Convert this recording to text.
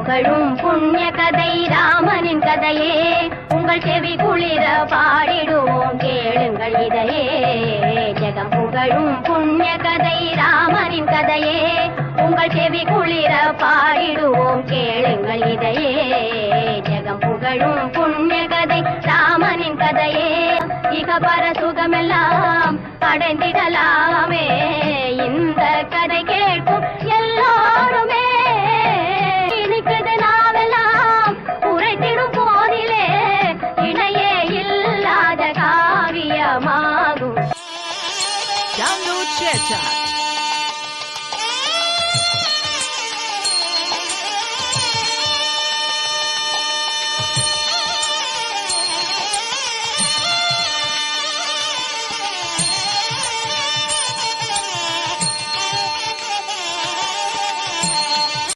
புகழும் புண்ணிய கதை ராமனின் கதையே உங்கள் செவி குளிர பாடிடுவோம் கேளுங்கள் இதையே ஜெகம் புகழும் புண்ணிய கதை ராமனின் கதையே உங்கள் செவி குளிர பாடிடுவோம் கேளுங்கள் இதையே ஜெகம் புகழும் புண்ணிய கதை ராமனின் கதையே இக பர சுகமெல்லாம் அடைந்திடலாம்